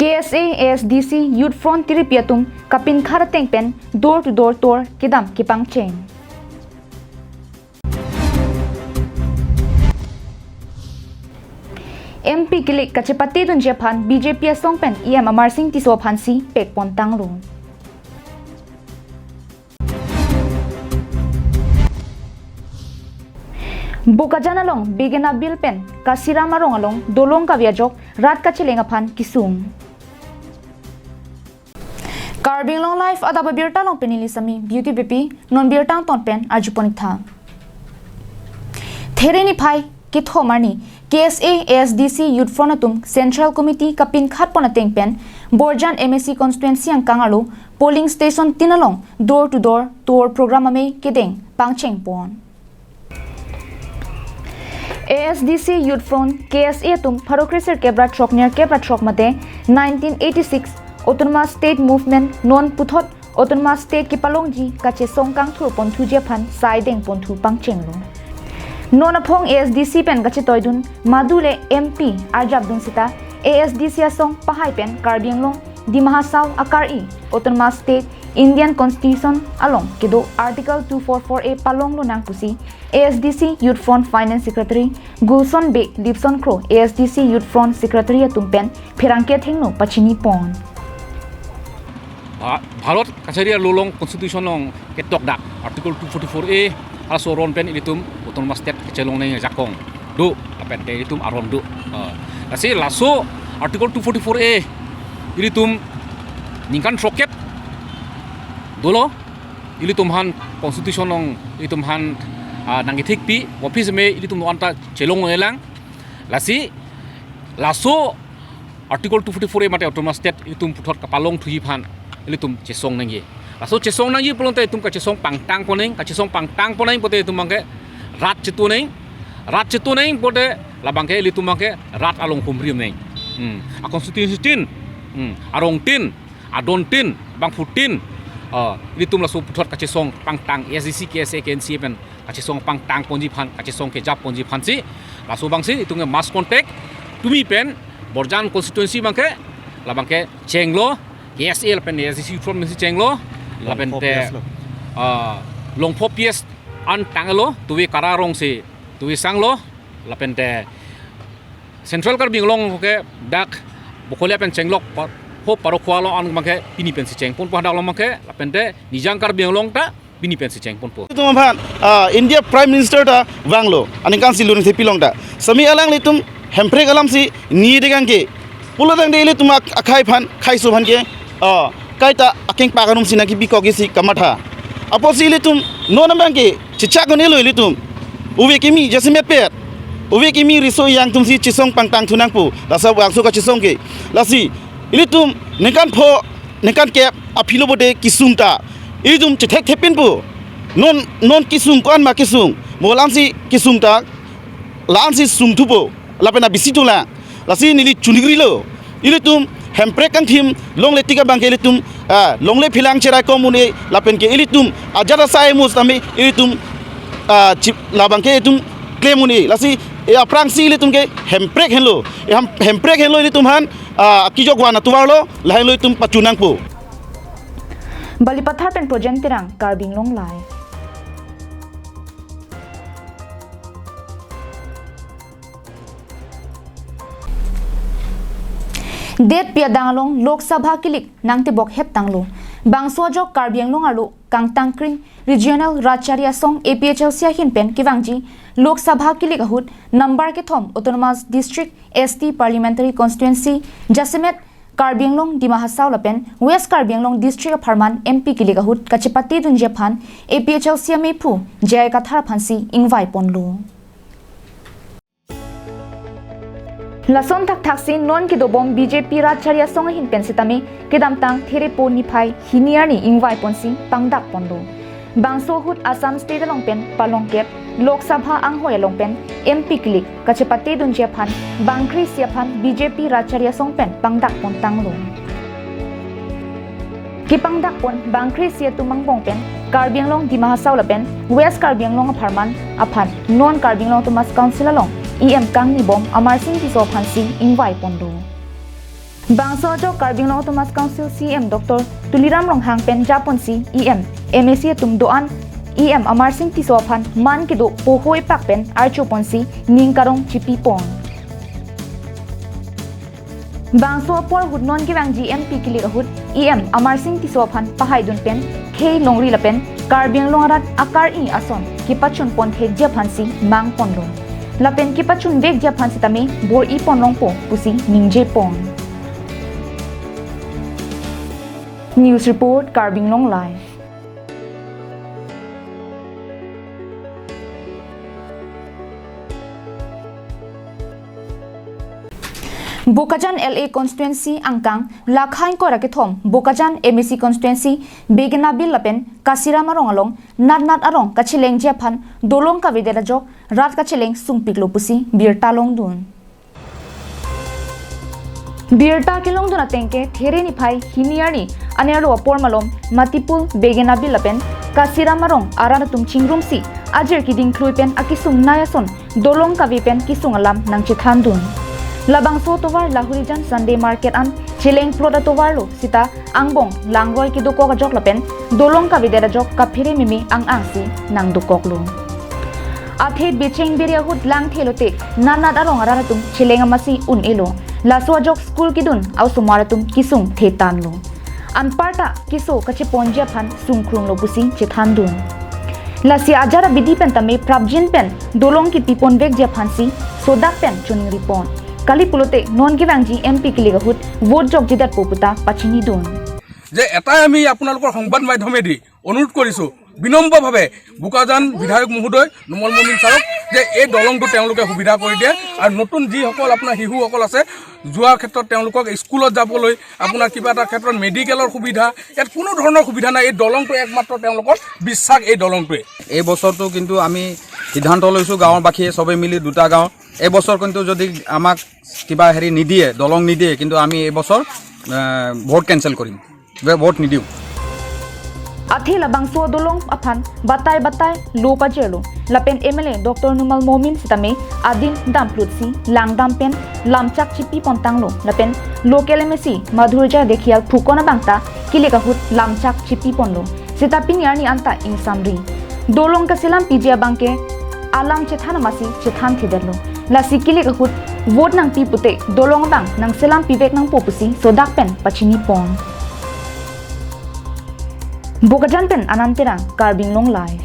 KSA ASDC Youth Front Tiripiatum kapin kharateng pen door to door tour kidam kipang cheng. MP kilik kachepati dun Japan BJP asong pen EM Amar Singh tiso phansi pek pontang lo. Bukajana long bigena bil pen kasira marong along dolong ka viajok rat ka chilenga phan kisung. Carbing long life Adap Abirta long penili sami beauty BP non birtang ton pen arjuponik tha. Thereni phai kitho marni KSA ASDC Youth Front atum Central Committee kapin khat ponateng pen Borjan MSC constituency ang kangalu polling station tinalong door to door tour program ame kedeng pangcheng pon. ASDC Youth Front KSA tum Pharokrisir Kebra Trok near Kebra Trok mate 1986 Autonomous State Movement non puthot Autonomous State ki palongji kache songkang thur pon thu jephan saideng pon thu pangchenglo non aphong ASDC pen kache toidun madule MP Adap dun sita ASDC asong pahai pen karbianglong di mahasau akari Autonomous State Indian Constitution along kido Article 244A palong lo nang pusi ASDC Youth Front Finance Secretary Gulson Bek Lipson Kro ASDC Youth Front Secretary atumpen phirangke thengno pachini pon Bharat kasaria lolong Constitution long ketok dak Article 244A also ron pen ilitum Autonomous State kecelong nang jakong do apen te ilitum aron do kasi laso Article 244A ilitum ningkan roket dolo ilitum han Constitution long ilitum han nangithik pi office me ilitum anta chelong elang lasi laso Article 244A mate Autonomous State ilitum puthot kapalong thui phan ilitum chesong nangi laso chesong nangi polonte tum ka chesong pangtang poneng pote tum mangke rat chetu neng pote labangke ilitum mangke rat along kumrium neng a constitution tin arong tin adon tin bang putin ilitum laso puthot ka chesong pangtang SDC KSA KNC pen ka chesong pangtang ponji phan ka chesong ke jap ponji phan si laso bangsi itung mass contact tumi pen Borjan constituency mangke labangke chenglo KSA lapen SDC from misi chenglo lapen te longpho PS an tangalo tuwi kararong si tuwi sanglo lapen te central karbing long ke dak bokole pen chenglok ho parokwalo an mangke pini pen si cheng pon padak long mangke lapen te nijang karbing long ta pini pen si cheng pon po tum phan India Prime Minister ta wanglo ani kan silun se pilong ta sami alang litum hempre galam si ni degang ke puladang de ile tumak akhai phan khai so phan ke kaita akeng paganum sinaki bikogi si kamatha aposi ile tum no namang ke chicha gone lo ile tum uwe kimi jasme pet uwe kimi riso yang tum si chisong pangtang thunang pu lasa wangso ka chisong ke lasi ile tum nekan ke aphilo bode kisungta ile tum chithek thepin pu non kisung kon ma kisung molam si kisungta lan si sungthupo lapena bisitula lasi nili chunigri lo ile tum hempre kan thim long letika bangke ilitum long le philang cherai komune lapen ke ilitum ajara sai mus tami ilitum chip labangke ilitum klemuni lasi e aprang si ilitum ke hempre henlo hempre henlo ilitum han kijo gwana tuwarlo lahen lo ilitum pachunang po Balipathar pen project tirang karbing long lai Det pia danglong Lok Sabha kilik nangte bok het tanglo bangso jok karbianglong alu kangtangkring regional racharya song APHLC hin pen kiwangji Lok Sabha kilik ahut number ke thom autonomous district ST parliamentary constituency Jasimet Karbianglong Dimahasau lapen West Karbianglong district Parman MP kilik ahut kachepati dun Japan APHLC mepu jay kathar phansi ingwai ponlo Lason taksin non ki dobom BJP racharya song hin pensitami kedamtang there po niphai hiniar ni ingwai ponsi pangdak ponlo bangso hut Assam state long pen palongkep Lok Sabha anghoi long pen MP klik kachepati dun Japan bangkri siaphan BJP racharya song pen pangdak pon tanglo ki pangdak pon bangkri sia tumang bong pen Karbianglong Dimahasau lapen West Karbianglong Parman aphan non Karbianglong Tumas Council along EM Kang ni bom Amar Singh ti so phansi ingwai pondo Bangso jo Karbing Long Autonomous Council CM Dr. Tuliram Ronghang Pen Japon si EM MAC tum doan EM Amar Singh Tisophan man kido pohoi pak pen Archopon si ning karong chipi pon. Bangso por hud non ki bang GMP kili hud EM Amar Singh Tisophan pahai dun pen K Longri la pen Karbing Long rat akar I ason ki pachun pon the Japan si mang pon lo. La pen ki pachun vek Japan si tami bor I pon long po pusi ningje pon. News report Karbing Long Live. Bokajan LA constituency angkang lakhain ko rakithom Bokajan MAC constituency begina bil lapen kasira marong along nat arong kachileng Japan dolong ka videra jok rat kachileng sungpiklo pusi Abirta long dun. Abirta kilong dun atengke there ni phai hiniari anero apor malom matipul begina bil lapen kasira marong arana tum chingrum si ajir kiding kluipen akisung nayason dolong ka vipen kisung alam nang chithan dun. Labang so tovar lahurijan Sunday market an chileng ploda tovar lo sita angbong langroy ki dukok jok lapen dolong ka videra jok ka phire mimi ang si nang dukok lo athe becheng beria hud lang thelote nanat arong araratum chileng amasi un elo laso jok school kidun au sumaratum kisung thetan lo anparta kiso kache ponja phan sungkrung lo pusi chithan dun lasi ajara bidi pen tame prabjin pen dolong ki pipon vek je phansi sodak pen chuning ripon Kali pulote non givangji MP kiliga hut vote jok jidat poputa pachini dun. যে এটাই আমি আপোনালোকৰ সংবাদ মাধ্যমেদি অনুৰোধ কৰিছো বিনম্ৰভাৱে বুকাজান বিধায়ক মহোদয় নুমল মমিন ছাৰক যে এই দলংটো তেওঁলোকে সুবিধা কৰি দিয়ে আৰু নতুন যিসকল আপোনাৰ শিশুসকল আছে যোৱাৰ ক্ষেত্ৰত তেওঁলোকক স্কুলত যাবলৈ আপোনাৰ কিবা এটা ক্ষেত্ৰত মেডিকেলৰ সুবিধা ইয়াত কোনো ধৰণৰ সুবিধা নাই এই দলংটো একমাত্ৰ তেওঁলোকৰ বিশ্বাস এই দলংটোৱে এই বছৰটো কিন্তু আমি সিদ্ধান্ত লৈছো গাঁৱৰ বাসীয়ে সবে মিলি দুটা গাঁও এই বছৰ কিন্তু যদি আমাক কিবা হেৰি নিদিয়ে দলং নিদিয়ে কিন্তু আমি এই বছৰ ভোট কেনসেল কৰিম ভোট নিদিও Athi labang so dolong aphan batai lo pajelo lapen MLA Dr. Numal Momin sitame adin dam plutsi lang dam pen lamchak chipi pontang lo lapen local MSC madhurja dekhial phukona bangta kileka hut lamchak chipi ponlo sitapin yarni anta ing samri dolong ka silam pijia bangke alam chethana masi chethan thiderlo lasi kileka hut vote nang pi pute dolong bang nang silam pivek nang popusi sodak pen pachini pon Bokajan pen anantera Karbing Long Live.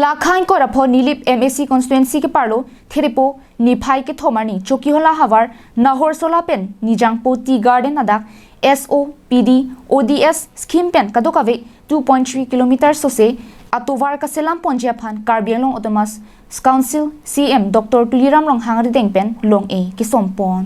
Lakhain ko rapho nilip MAC constituency ke parlo theripo niphai ke thomani chokihola hawar nahor sola pen nijangpo tea garden adak SOPD ODS scheme pen kadokave 2.3 km sose atovar ka selam ponjia phan Karbing Long Autonomous Council CM Dr. Tuliram Ronghang rideng pen long e kisompon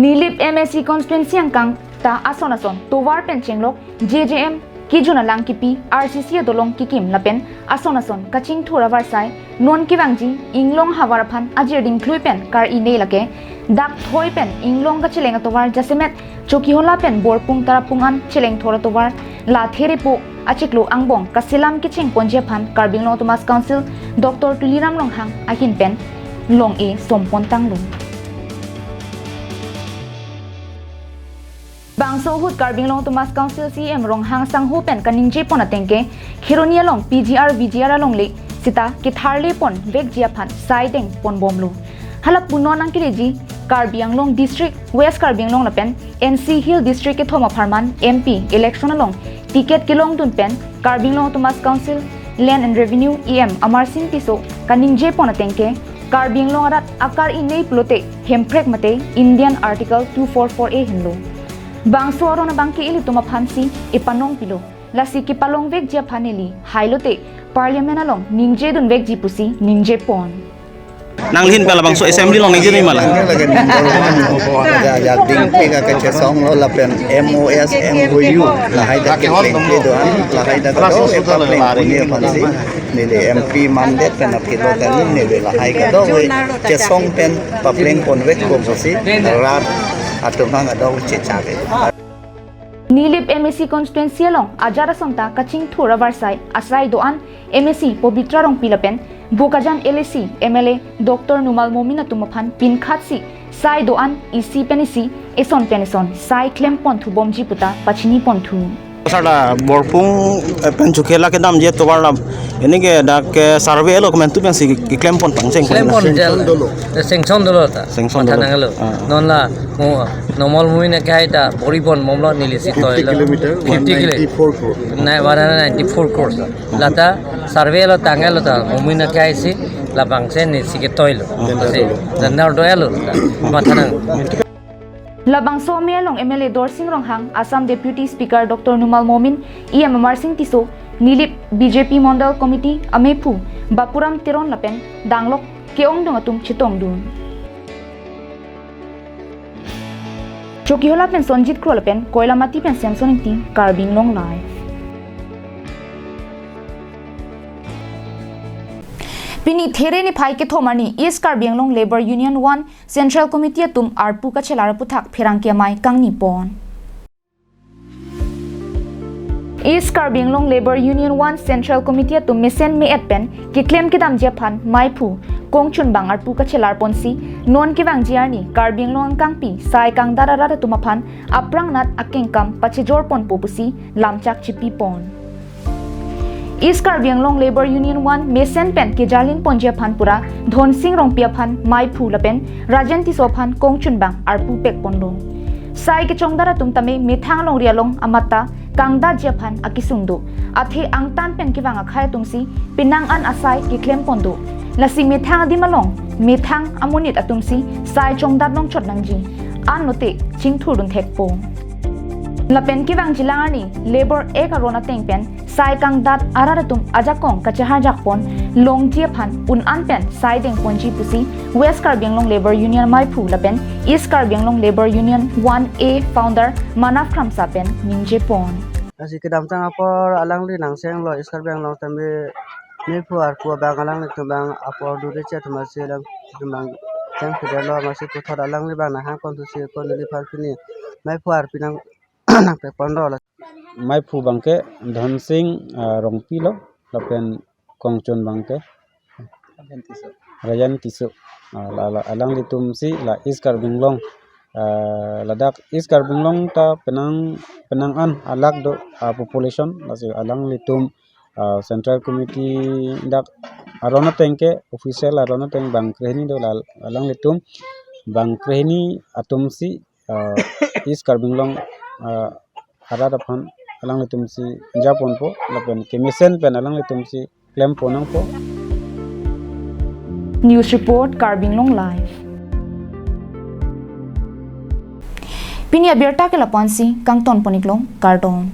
Nilip MAC constituency angkang ta ason tovar pen chenglok JJM kijuna lang kipi RCC dolong kikim lapen ason kaching thura varsai non kiwangji inglong hawaraphan ajirding kluipen kar ine lake dak thoi pen inglong ka chileng tovar jasemet choki hola pen borpung tarapungan chileng thora tovar la therepo achiklo angbong kasilam kiching ponje phan Karbing Long Autonomous Council Dr. Tuliram Ronghang ahin pen long e sompon tanglung Bangso hut Karbing Long Autonomous Council CM Ronghang Sangho pen kaningje pon atengke khironia long PGR VGR long le sita ki tharle pon vek jia phan saideng pon bomlu hala punon angkireji Karbing Long District West Karbing Long lapen NC Hill District ke thoma pharman MP election long ticket kilong dun pen Karbing Long Autonomous Council Land and Revenue EM Amar Singh Tiso kaningje pon atengke Karbing Long arat akar inei plote hemprek mate Indian Article 244A hinlo Bangso arona bangke ili tuma phansi ipanong pilo lasi ki palong vek jia phaneli hailote parliament along ningje dun vek ji pusi ningje pon Nanglin pala bangso assembly long ningje ni mala ya ding pega ka che song lo la pen MOS MOU la haida ke pleng do an la haida ka do e pleng ko ni phansi ni le MP mandate pen apilo ka ni le la haida do che song pen pa pleng kon vek ko pusi rat atau bang ada ucap cabe. Nilip MSC constituency long ajara somta kaching thura varsai asai doan MSC pobitra rong pilapen bukajan LSC MLA Dr. Numal Momina tumaphan pinkhatsi sai doan EC penisi eson penison sai claim pontu bomji puta pachini pontu साडा बरपुंग पेंचुकेला के दाम जे तोबार एने के डाक के सर्वे लो comment तु Pence के claim पन तंग सेंग क्लेम पन सेंक्शन दलो ता सेंक्शन दलो थानांगलो ननला नमल मुइने कायदा बरिबन ममला निलिसि तयलो 50 किलोमीटर 194 crores लाता सर्वे लो तांगलो ता मुइने कायसि लाबांगसे निसि के तयलो से जनर दोयलो माथानांग Labang Somia long MLA Dorsing Ronghang Assam Deputy Speaker Dr. Numal Momin EMR Singh Tiso Nilip BJP Mondal Committee Amepu Bapuram Tiron Lapen Danglok Keong Dongatum Chitong Dun Chokiola Pen Sonjit Krolapen Koilamati Pen Samson Ting Carbing Long Life Pini there ni phai ke thomani East Karbi Anglong Labor Union 1 Central Committee tum arpu ka chelara puthak pherang ke mai kangni pon East Karbi Anglong Labor Union 1 Central Committee tum mesen me etpen ki claim ke dam je phan mai phu kongchun bang arpu ka chelar ponsi non ki bang jiarni Karbi Anglong kangpi sai kang darara tum phan aprang nat akeng kam pachejor pon popusi lamchak chipi pon East Karbi Anglong Labor Union 1 Mesen Pen ke Jalin Ponjia Phan Pura Dhon Singh Rongpia Phan Mai Phu Lapen Rajan Tiso Phan Kongchun Bang Arpu Pek Pondong Sai ke Chongdara Tumtame Methang Long Rialong Amata Kangda Jia Phan Akisungdo Athe Angtan Pen ke Wanga Khaya Tungsi Pinang An Asai ke Klem Pondo Lasi Methang Adi Malong Methang Amonit Atumsi Sai Chongdar Long Chot Nangji An Note Ching Thurun Thek Po Lapen ki wang jilangani labor ek arona tengpen sai kang dat araratum ajakong kachahar jakpon long jiaphan un anpen sai deng ponji pusi West Karbi Anglong Labor Union Maipu lapen East Karbi Anglong Labor Union 1A founder Manaf Kramsa pen minje pon asi kedam tang apor alang li nang seng lo East Karbi Anglong tambe Maipu arpu bang alang li tumbang apor dure chat masih lam tumbang jang pedalo masih putar alang li bang nah kon tu si kon li parpini Maipu arpinang Mai Phu Bangke Dhon Singh Rongpilo Lapen Kongchon Bangke Rajan Tiso Alang Litum si la East Karbi Anglong Ladak East Karbi Anglong ta penangan alak do population lasi Alang Litum Central Committee dak arona tengke official arona teng Bang Krehni do Alang Litum Bang Krehni atum si East Karbi Anglong Arada Phan alang litum si Japon po lapen kemisen pen alang litum si claim po nang po News Report Karbi Anglong Live Pini Abirta ke lapansi kang ton poniklong Kardon